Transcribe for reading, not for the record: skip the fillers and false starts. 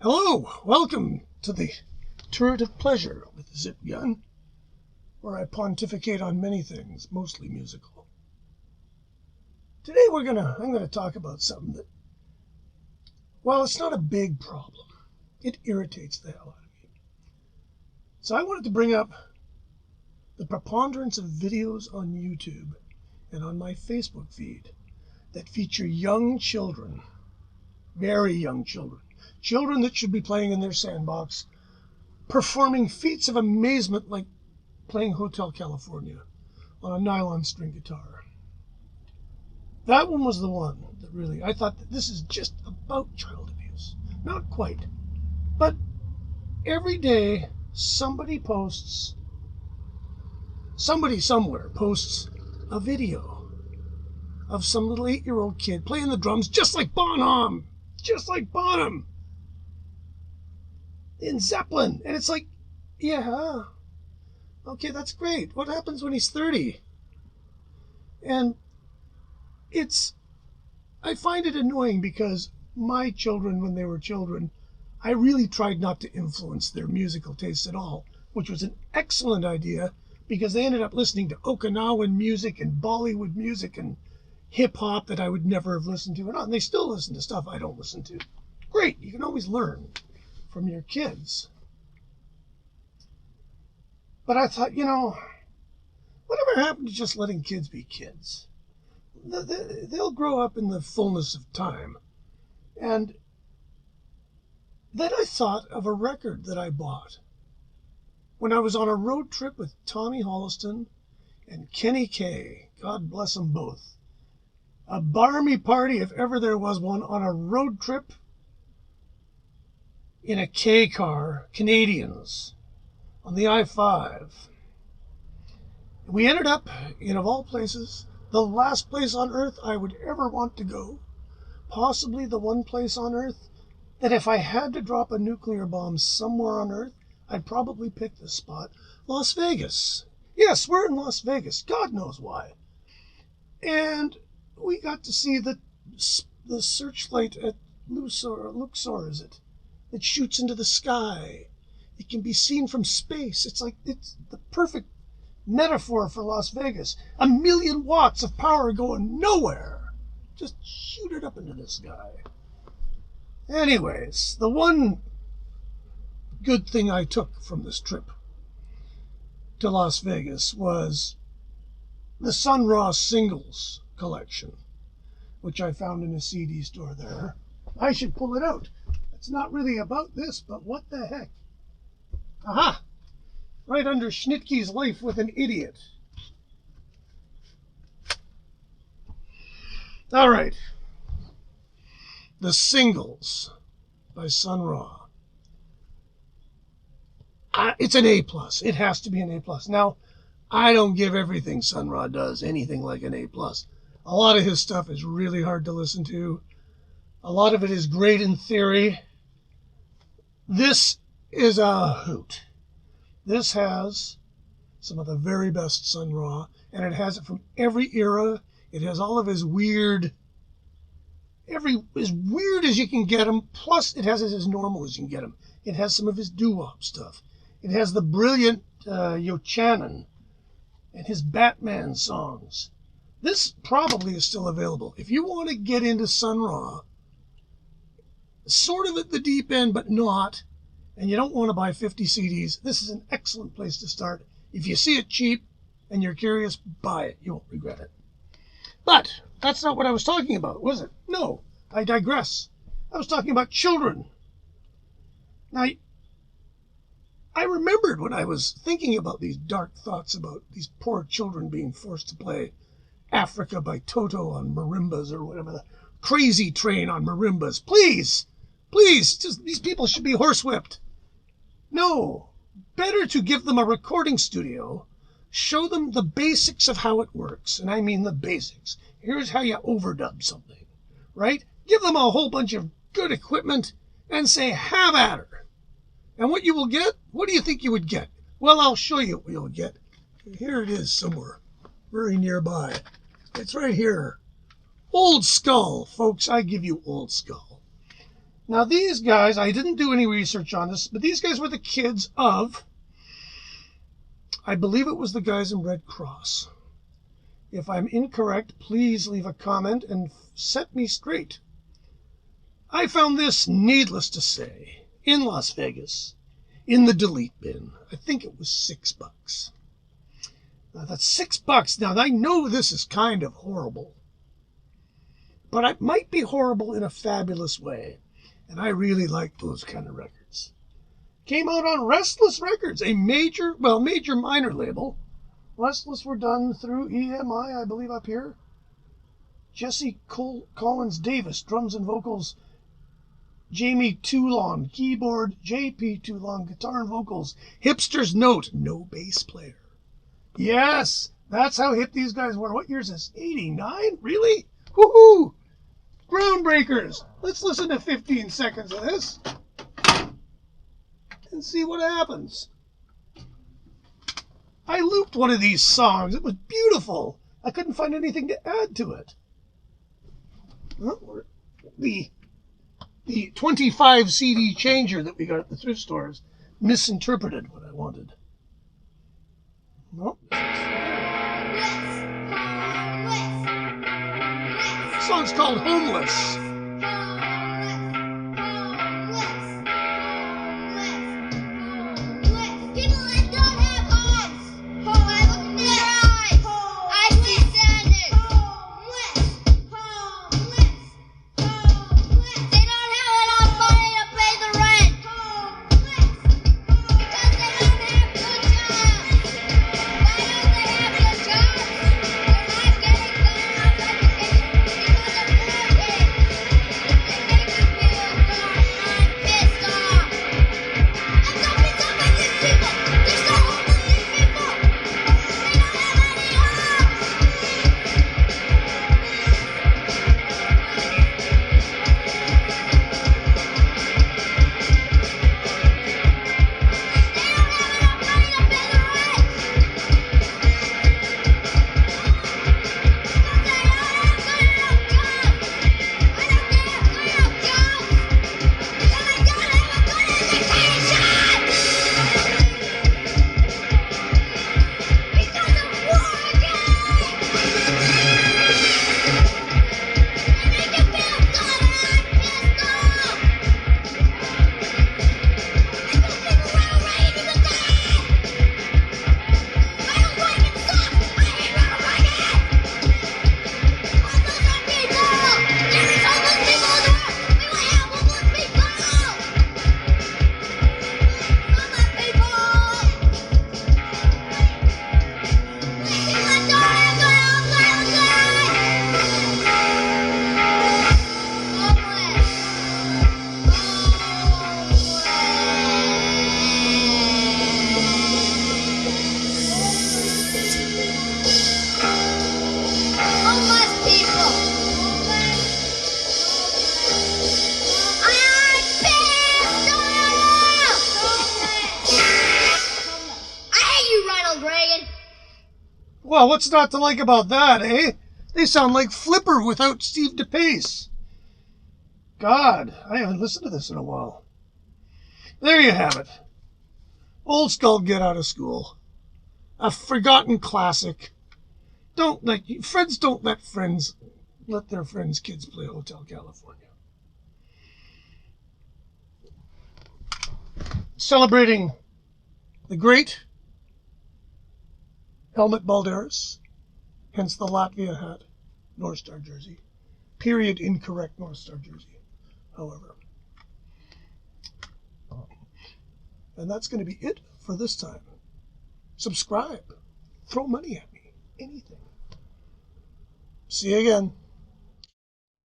Hello, welcome to the Turret of Pleasure with the Zip Gun, where I pontificate on many things, mostly musical. Today I'm gonna talk about something that, while it's not a big problem, it irritates the hell out of me. So I wanted to bring up the preponderance of videos on YouTube and on my Facebook feed that feature young children, very young children, children that should be playing in their sandbox, performing feats of amazement like playing Hotel California on a nylon string guitar. That one was the one that really, I thought that this is just about child abuse. Not quite. But every day somebody somewhere posts a video of some little 8-year-old kid playing the drums just like Bonham in Zeppelin. And it's like, yeah, okay, that's great. What happens when he's 30? And I find it annoying because my children, when they were children, I really tried not to influence their musical tastes at all, which was an excellent idea because they ended up listening to Okinawan music and Bollywood music and hip hop that I would never have listened to. And they still listen to stuff I don't listen to. Great, you can always learn from your kids. But I thought, whatever happened to just letting kids be kids? They'll grow up in the fullness of time. And then I thought of a record that I bought when I was on a road trip with Tommy Holliston and Kenny Kay. God bless them both. A barmy party, if ever there was one, on a road trip in a K car, Canadians, on the I-5. We ended up in, of all places, the last place on earth I would ever want to go. Possibly the one place on earth that if I had to drop a nuclear bomb somewhere on earth, I'd probably pick this spot. Las Vegas. Yes, we're in Las Vegas. God knows why. And we got to see the searchlight at Luxor, is it? It shoots into the sky. It can be seen from space. It's the perfect metaphor for Las Vegas. 1,000,000 watts of power going nowhere. Just shoot it up into the sky. Anyways, the one good thing I took from this trip to Las Vegas was the Sun Ra singles collection, which I found in a CD store there. I should pull it out. It's not really about this, but what the heck? Aha! Right under Schnittke's Life with an Idiot. All right. The Singles by Sun Ra. It's an A+. It has to be an A+. Now, I don't give everything Sun Ra does anything like an A+. A lot of his stuff is really hard to listen to. A lot of it is great in theory. This is a hoot. This has some of the very best Sun Ra, and it has it from every era. It has all of his weird, as weird as you can get him, plus it has it as normal as you can get him. It has some of his doo-wop stuff. It has the brilliant Yochanan and his Batman songs. This probably is still available. If you want to get into Sun Ra, sort of at the deep end, but not, and you don't want to buy 50 CDs, this is an excellent place to start. If you see it cheap and you're curious, buy it. You won't regret it. But that's not what I was talking about, was it? No, I digress. I was talking about children. Now, I remembered when I was thinking about these dark thoughts about these poor children being forced to play Africa by Toto on marimbas or whatever, the Crazy Train on marimbas. Please, just these people should be horsewhipped. No, better to give them a recording studio, show them the basics of how it works, and I mean the basics. Here's how you overdub something, right? Give them a whole bunch of good equipment and say, have at her. And what you will get, what do you think you would get? Well, I'll show you what you'll get. Here it is somewhere, very nearby. It's right here. Old Skull, folks. I give you Old Skull. Now these guys, I didn't do any research on this, but these guys were the kids of, I believe it was the guys in Red Cross. If I'm incorrect, please leave a comment and set me straight. I found this, needless to say, in Las Vegas, in the delete bin. I think it was $6. Now that's $6. Now I know this is kind of horrible, but it might be horrible in a fabulous way. And I really like those kind of records. Came out on Restless Records, a major minor label. Restless were done through EMI, I believe, up here. Jesse Collins Davis, drums and vocals. Jamie Toulon, keyboard. JP Toulon, guitar and vocals. Hipster's Note, no bass player. Yes, that's how hip these guys were. What year is this? 89? Really? Woohoo! Groundbreakers. Let's listen to 15 seconds of this and see what happens. I looped one of these songs. It was beautiful. I couldn't find anything to add to it. Well, the 25 CD changer that we got at the thrift stores misinterpreted what I wanted. Nope. The song's called Homeless. Well, what's not to like about that, eh? They sound like Flipper without Steve DePace. God, I haven't listened to this in a while. There you have it. Old Skull Get Out of School. A forgotten classic. Friends don't let their friends' kids play Hotel California. Celebrating the great Helmut Balderas, hence the Latvia hat, North Star jersey. Period incorrect North Star jersey, however. And that's going to be it for this time. Subscribe. Throw money at me. Anything. See you again.